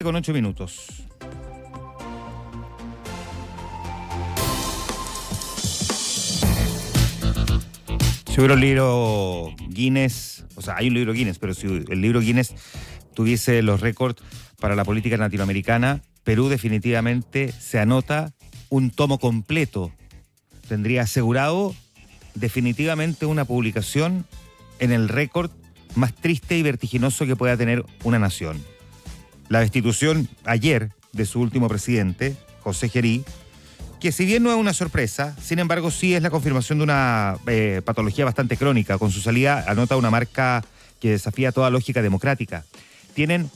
Con 8 minutos. Si hubiera un libro Guinness, o sea, hay un libro Guinness, pero si el libro Guinness tuviese los récords para la política latinoamericana, Perú definitivamente se anota un tomo completo. Tendría asegurado definitivamente una publicación en el récord más triste y vertiginoso que pueda tener una nación. La destitución ayer de su último presidente, José Gerí, que si bien no es una sorpresa, sin embargo sí es la confirmación de una patología bastante crónica. Con su salida anota una marca que desafía toda lógica democrática. Tienen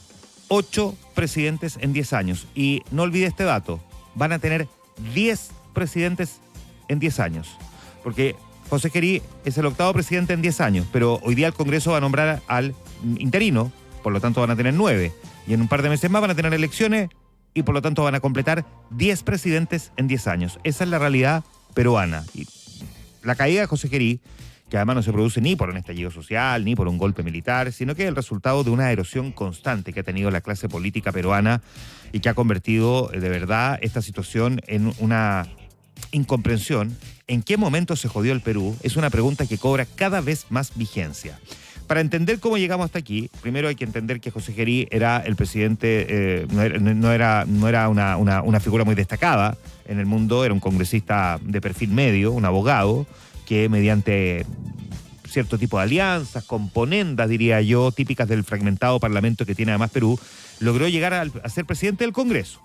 8 presidentes en 10 años. Y no olvide este dato, van a tener 10 presidentes en 10 años. Porque José Gerí es el 8º presidente en 10 años, pero hoy día el Congreso va a nombrar al interino, por lo tanto van a tener 9. Y en un par de meses más van a tener elecciones y por lo tanto van a completar 10 presidentes en 10 años. Esa es la realidad peruana. Y la caída de José Gerí, que además no se produce ni por un estallido social, ni por un golpe militar, sino que es el resultado de una erosión constante que ha tenido la clase política peruana y que ha convertido de verdad esta situación en una incomprensión. ¿En qué momento se jodió el Perú? Es una pregunta que cobra cada vez más vigencia. Para entender cómo llegamos hasta aquí, primero hay que entender que José Gerí era el presidente, no era una figura muy destacada en el mundo, era un congresista de perfil medio, un abogado, que mediante cierto tipo de alianzas, componendas, diría yo, típicas del fragmentado parlamento que tiene además Perú, logró llegar a ser presidente del Congreso.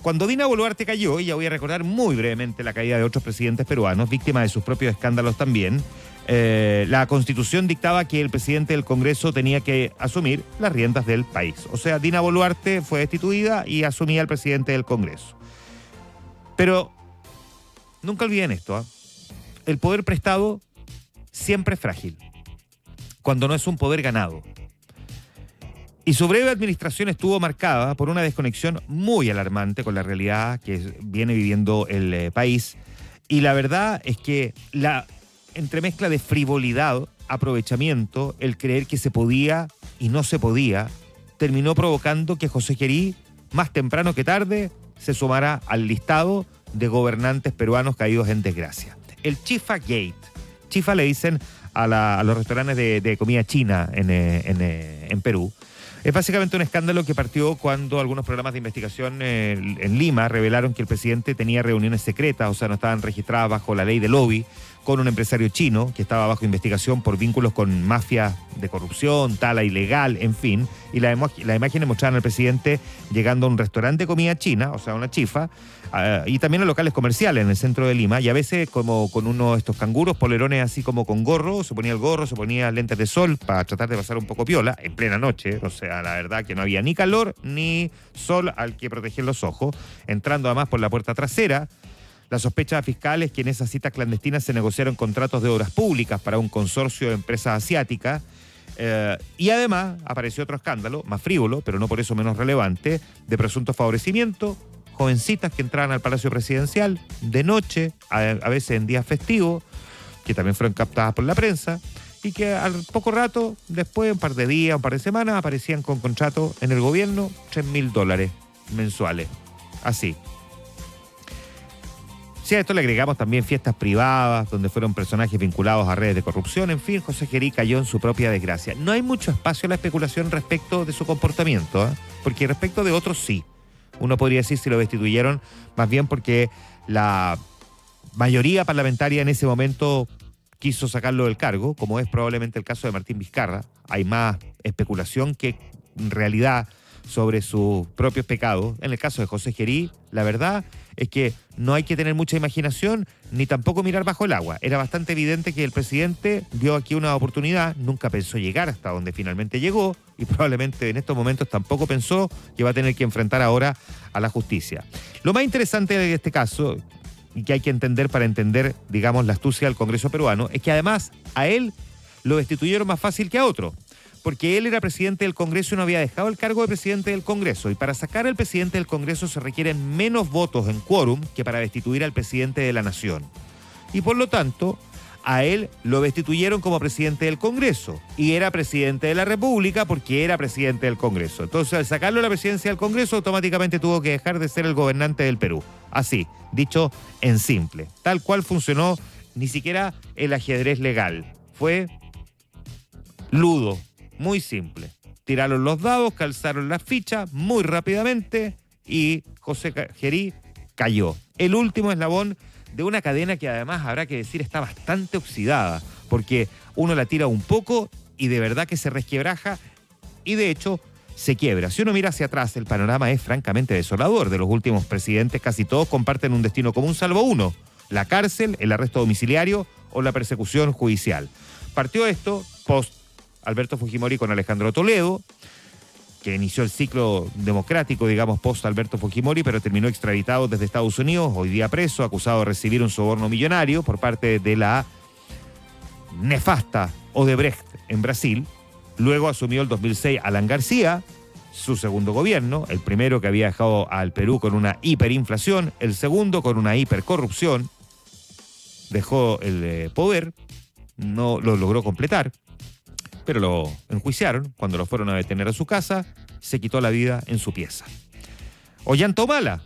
Cuando Dina Boluarte cayó, y ya voy a recordar muy brevemente la caída de otros presidentes peruanos, víctimas de sus propios escándalos también, la Constitución dictaba que el presidente del Congreso tenía que asumir las riendas del país. O sea, Dina Boluarte fue destituida y asumía el presidente del Congreso. Pero nunca olviden esto, ¿eh? El poder prestado siempre es frágil, cuando no es un poder ganado. Y su breve administración estuvo marcada por una desconexión muy alarmante con la realidad que viene viviendo el país. Y la verdad es que la entremezcla de frivolidad, aprovechamiento, el creer que se podía y no se podía, terminó provocando que José Gerí, más temprano que tarde, se sumara al listado de gobernantes peruanos caídos en desgracia. El Chifa Gate. Chifa le dicen a los restaurantes de comida china en Perú. Es básicamente un escándalo que partió cuando algunos programas de investigación en Lima revelaron que el presidente tenía reuniones secretas, o sea, no estaban registradas bajo la ley de lobby, con un empresario chino que estaba bajo investigación por vínculos con mafias de corrupción, tala ilegal, en fin. Y las imágenes mostraban al presidente llegando a un restaurante de comida china, o sea, una chifa, y también a locales comerciales en el centro de Lima, y a veces como con uno de estos canguros, polerones así como con gorro, se ponía el gorro, se ponía lentes de sol para tratar de pasar un poco piola, en plena noche, o sea, la verdad que no había ni calor ni sol al que proteger los ojos, entrando además por la puerta trasera. Las sospechas fiscales que en esas citas clandestinas se negociaron contratos de obras públicas para un consorcio de empresas asiáticas. Y además apareció otro escándalo, más frívolo, pero no por eso menos relevante, de presunto favorecimiento, jovencitas que entraban al Palacio Presidencial de noche, a veces en días festivos, que también fueron captadas por la prensa, y que al poco rato, después, un par de días, un par de semanas, aparecían con contrato en el gobierno, $3.000 mensuales. Así. Si a esto le agregamos también fiestas privadas, donde fueron personajes vinculados a redes de corrupción, en fin, José Gerí cayó en su propia desgracia. No hay mucho espacio a la especulación respecto de su comportamiento, porque respecto de otros sí. Uno podría decir si lo destituyeron, más bien porque la mayoría parlamentaria en ese momento quiso sacarlo del cargo, como es probablemente el caso de Martín Vizcarra. Hay más especulación que en realidad sobre sus propios pecados. En el caso de José Gerí, la verdad es que no hay que tener mucha imaginación ni tampoco mirar bajo el agua. Era bastante evidente que el presidente vio aquí una oportunidad, nunca pensó llegar hasta donde finalmente llegó y probablemente en estos momentos tampoco pensó que va a tener que enfrentar ahora a la justicia. Lo más interesante de este caso, y que hay que entender para entender, digamos, la astucia del Congreso peruano, es que además a él lo destituyeron más fácil que a otro, porque él era presidente del Congreso y no había dejado el cargo de presidente del Congreso. Y para sacar al presidente del Congreso se requieren menos votos en quórum que para destituir al presidente de la Nación. Y por lo tanto, A él lo destituyeron como presidente del Congreso y era presidente de la República porque era presidente del Congreso. Entonces, al sacarlo de la presidencia del Congreso, automáticamente tuvo que dejar de ser el gobernante del Perú. Así, dicho en simple. Tal cual funcionó ni siquiera el ajedrez legal. Fue ludo, muy simple. Tiraron los dados, calzaron las fichas muy rápidamente y José Gerí cayó. El último eslabón de una cadena que además habrá que decir está bastante oxidada, porque uno la tira un poco y de verdad que se resquebraja y de hecho se quiebra. Si uno mira hacia atrás, el panorama es francamente desolador. De los últimos presidentes, casi todos comparten un destino común, salvo uno: la cárcel, el arresto domiciliario o la persecución judicial. Partió esto post Alberto Fujimori con Alejandro Toledo, que inició el ciclo democrático, digamos, post Alberto Fujimori, pero terminó extraditado desde Estados Unidos, hoy día preso, acusado de recibir un soborno millonario por parte de la nefasta Odebrecht en Brasil. Luego asumió el 2006 Alan García, su segundo gobierno, el primero que había dejado al Perú con una hiperinflación, el segundo con una hipercorrupción. Dejó el poder, no lo logró completar, pero lo enjuiciaron. Cuando lo fueron a detener a su casa, se quitó la vida en su pieza. Ollanta Humala,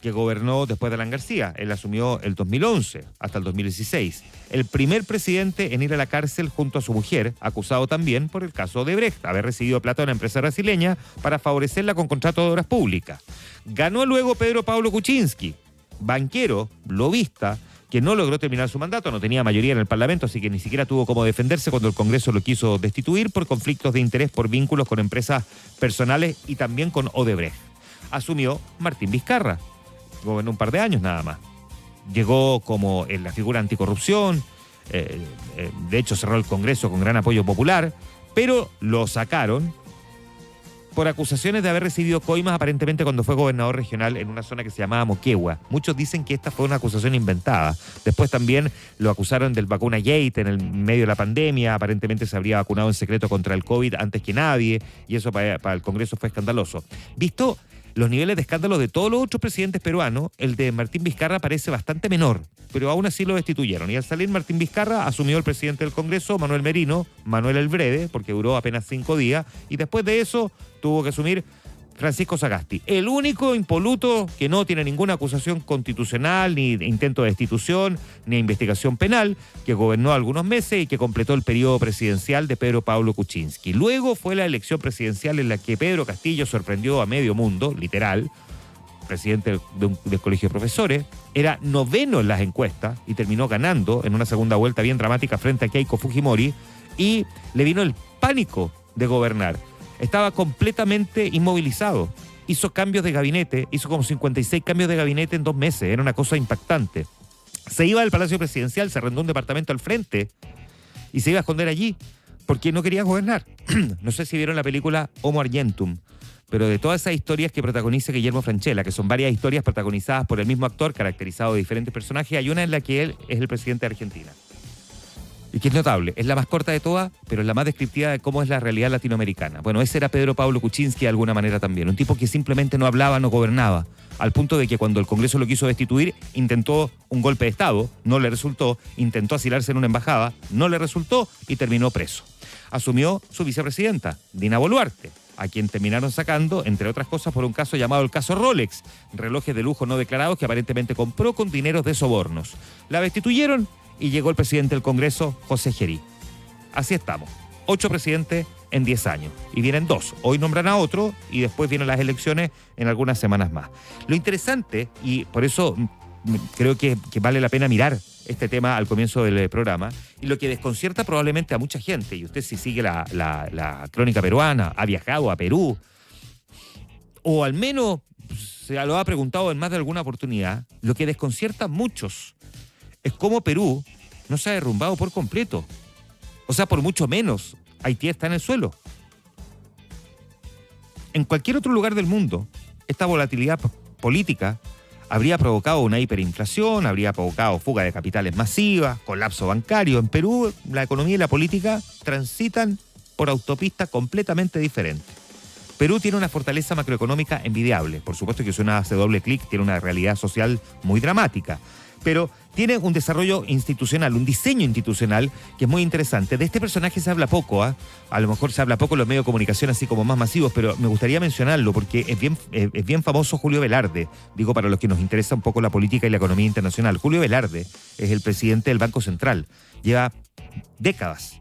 que gobernó después de Alan García, él asumió el 2011 hasta el 2016. El primer presidente en ir a la cárcel junto a su mujer, acusado también por el caso Odebrecht, haber recibido plata de una empresa brasileña para favorecerla con contrato de obras públicas. Ganó luego Pedro Pablo Kuczynski, banquero, lobista, que no logró terminar su mandato, no tenía mayoría en el Parlamento, así que ni siquiera tuvo cómo defenderse cuando el Congreso lo quiso destituir por conflictos de interés, por vínculos con empresas personales y también con Odebrecht. Asumió Martín Vizcarra, gobernó un par de años nada más. Llegó como en la figura anticorrupción, de hecho cerró el Congreso con gran apoyo popular, pero lo sacaron por acusaciones de haber recibido coimas aparentemente cuando fue gobernador regional en una zona que se llamaba Moquegua. Muchos dicen que esta fue una acusación inventada. Después también lo acusaron del vacuna Gate en el medio de la pandemia. Aparentemente se habría vacunado en secreto contra el COVID antes que nadie y eso para el Congreso fue escandaloso. Visto los niveles de escándalo de todos los otros presidentes peruanos, el de Martín Vizcarra parece bastante menor, pero aún así lo destituyeron. Y al salir Martín Vizcarra, asumió el presidente del Congreso, Manuel Merino, Manuel el Breve, porque duró apenas 5 días, y después de eso tuvo que asumir Francisco Sagasti, el único impoluto que no tiene ninguna acusación constitucional, ni intento de destitución, ni investigación penal, que gobernó algunos meses y que completó el periodo presidencial de Pedro Pablo Kuczynski. Luego fue la elección presidencial en la que Pedro Castillo sorprendió a medio mundo, literal, presidente del Colegio de Profesores, era 9º en las encuestas y terminó ganando en una segunda vuelta bien dramática frente a Keiko Fujimori y le vino el pánico de gobernar. Estaba completamente inmovilizado. Hizo cambios de gabinete, hizo como 56 cambios de gabinete en 2 meses. Era una cosa impactante. Se iba del Palacio Presidencial, se arrendó un departamento al frente y se iba a esconder allí porque no quería gobernar. No sé si vieron la película Homo Argentum, pero de todas esas historias que protagoniza Guillermo Francella, que son varias historias protagonizadas por el mismo actor, caracterizado de diferentes personajes, hay una en la que él es el presidente de Argentina. Y que es notable, es la más corta de todas, pero es la más descriptiva de cómo es la realidad latinoamericana. Bueno, ese era Pedro Pablo Kuczynski de alguna manera también, un tipo que simplemente no hablaba, no gobernaba, al punto de que cuando el Congreso lo quiso destituir, intentó un golpe de Estado, no le resultó, intentó asilarse en una embajada, no le resultó y terminó preso. Asumió su vicepresidenta, Dina Boluarte, a quien terminaron sacando, entre otras cosas, por un caso llamado el caso Rolex, relojes de lujo no declarados que aparentemente compró con dineros de sobornos. La destituyeron y llegó el presidente del Congreso, José Gerí. Así estamos. 8 presidentes en 10 años. Y vienen 2. Hoy nombran a otro y después vienen las elecciones en algunas semanas más. Lo interesante, y por eso creo que vale la pena mirar este tema al comienzo del programa, y lo que desconcierta probablemente a mucha gente, y usted si sigue la crónica peruana, ha viajado a Perú, o al menos se lo ha preguntado en más de alguna oportunidad, lo que desconcierta a muchos es cómo Perú no se ha derrumbado por completo. O sea, por mucho menos, Haití está en el suelo. En cualquier otro lugar del mundo, esta volatilidad política habría provocado una hiperinflación, habría provocado fuga de capitales masivas, colapso bancario. En Perú, la economía y la política transitan por autopistas completamente diferentes. Perú tiene una fortaleza macroeconómica envidiable. Por supuesto que si uno hace doble clic, tiene una realidad social muy dramática. Pero tiene un desarrollo institucional, un diseño institucional que es muy interesante. De este personaje se habla poco, ¿eh? A lo mejor se habla poco en los medios de comunicación así como más masivos, pero me gustaría mencionarlo porque es bien famoso Julio Velarde. Digo, para los que nos interesa un poco la política y la economía internacional. Julio Velarde es el presidente del Banco Central. Lleva décadas.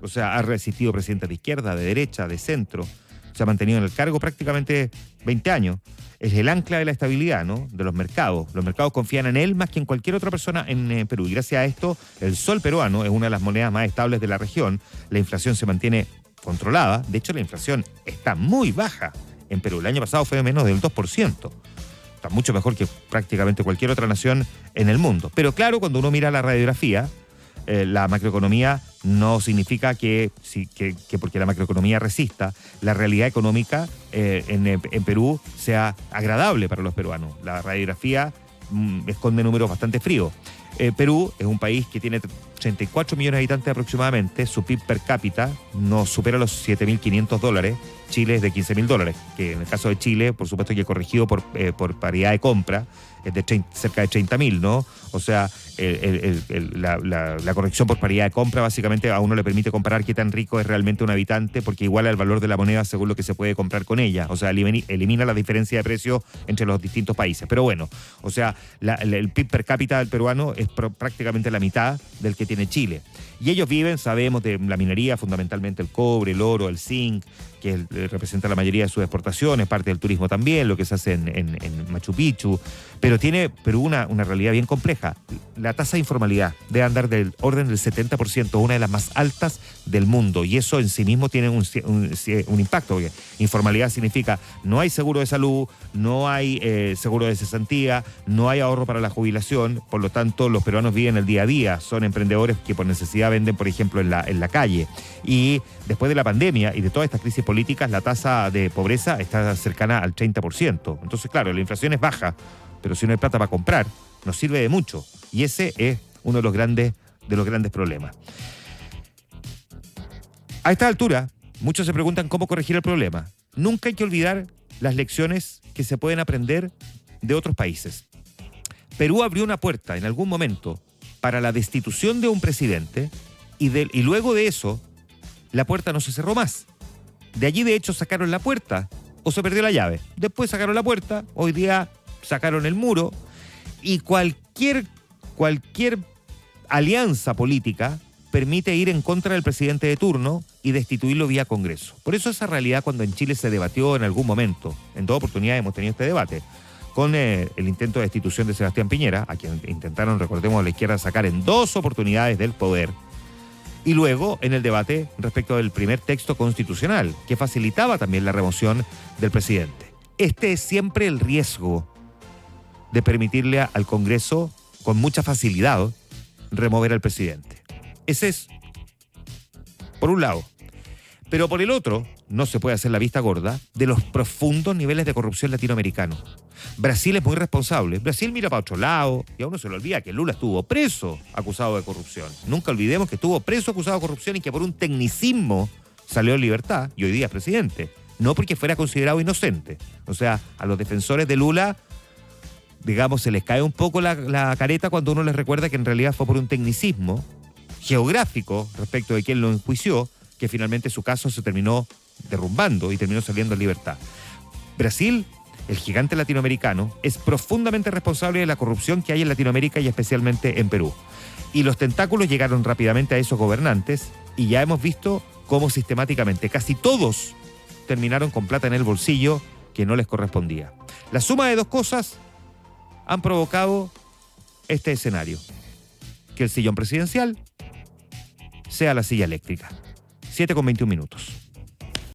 O sea, ha resistido presidente de izquierda, de derecha, de centro. Se ha mantenido en el cargo prácticamente 20 años. Es el ancla de la estabilidad, ¿no?, de los mercados. Los mercados confían en él más que en cualquier otra persona en Perú. Y gracias a esto, el sol peruano es una de las monedas más estables de la región. La inflación se mantiene controlada. De hecho, la inflación está muy baja en Perú. El año pasado fue de menos del 2%. Está mucho mejor que prácticamente cualquier otra nación en el mundo. Pero claro, cuando uno mira la radiografía, la macroeconomía no significa que porque la macroeconomía resista, la realidad económica en Perú sea agradable para los peruanos. La radiografía esconde números bastante fríos. Perú es un país que tiene 34 millones de habitantes aproximadamente. Su PIB per cápita no supera los $7.500. Chile es de $15.000, que en el caso de Chile, por supuesto que corregido por paridad de compra, es de cerca de 30.000, ¿no? O sea, la corrección por paridad de compra básicamente a uno le permite comparar qué tan rico es realmente un habitante, porque iguala el valor de la moneda según lo que se puede comprar con ella. O sea, elimina la diferencia de precio entre los distintos países. Pero bueno, o sea, el PIB per cápita del peruano es prácticamente la mitad del que tiene Chile. Y ellos viven, sabemos, de la minería, fundamentalmente el cobre, el oro, el zinc, que representa la mayoría de sus exportaciones, parte del turismo también, lo que se hace en Machu Picchu. Pero tiene Perú una realidad bien compleja. La tasa de informalidad debe andar del orden del 70%, una de las más altas del mundo. Y eso en sí mismo tiene un impacto, porque informalidad significa no hay seguro de salud, no hay seguro de cesantía, no hay ahorro para la jubilación. Por lo tanto, los peruanos viven el día a día. Son emprendedores que por necesidad venden, por ejemplo, en la calle. Y después de la pandemia y de todas estas crisis políticas, la tasa de pobreza está cercana al 30%. Entonces, claro, la inflación es baja, pero si no hay plata para comprar, nos sirve de mucho. Y ese es uno de los grandes problemas. A esta altura, muchos se preguntan cómo corregir el problema. Nunca hay que olvidar las lecciones que se pueden aprender de otros países. Perú abrió una puerta en algún momento para la destitución de un presidente y luego de eso, la puerta no se cerró más. De allí, de hecho, sacaron la puerta o se perdió la llave. Después sacaron la puerta, hoy día sacaron el muro y cualquier alianza política permite ir en contra del presidente de turno y destituirlo vía Congreso. Por eso esa realidad, cuando en Chile se debatió en algún momento, en dos oportunidades hemos tenido este debate, con el intento de destitución de Sebastián Piñera, a quien intentaron, recordemos, a la izquierda sacar en dos oportunidades del poder, y luego en el debate respecto del primer texto constitucional, que facilitaba también la remoción del presidente. Este es siempre el riesgo de permitirle al Congreso, con mucha facilidad, remover al presidente. Ese es, por un lado. Pero por el otro, no se puede hacer la vista gorda de los profundos niveles de corrupción latinoamericanos. Brasil es muy responsable. Brasil mira para otro lado y a uno se le olvida que Lula estuvo preso acusado de corrupción. Nunca olvidemos que estuvo preso acusado de corrupción y que por un tecnicismo salió en libertad y hoy día es presidente. No porque fuera considerado inocente. O sea, a los defensores de Lula, digamos, se les cae un poco la careta cuando uno les recuerda que en realidad fue por un tecnicismo geográfico respecto de quién lo enjuició, que finalmente su caso se terminó derrumbando y terminó saliendo en libertad. Brasil, el gigante latinoamericano, es profundamente responsable de la corrupción que hay en Latinoamérica y especialmente en Perú. Y los tentáculos llegaron rápidamente a esos gobernantes y ya hemos visto cómo sistemáticamente casi todos terminaron con plata en el bolsillo que no les correspondía. La suma de dos cosas han provocado este escenario: que el sillón presidencial sea la silla eléctrica. 7:21.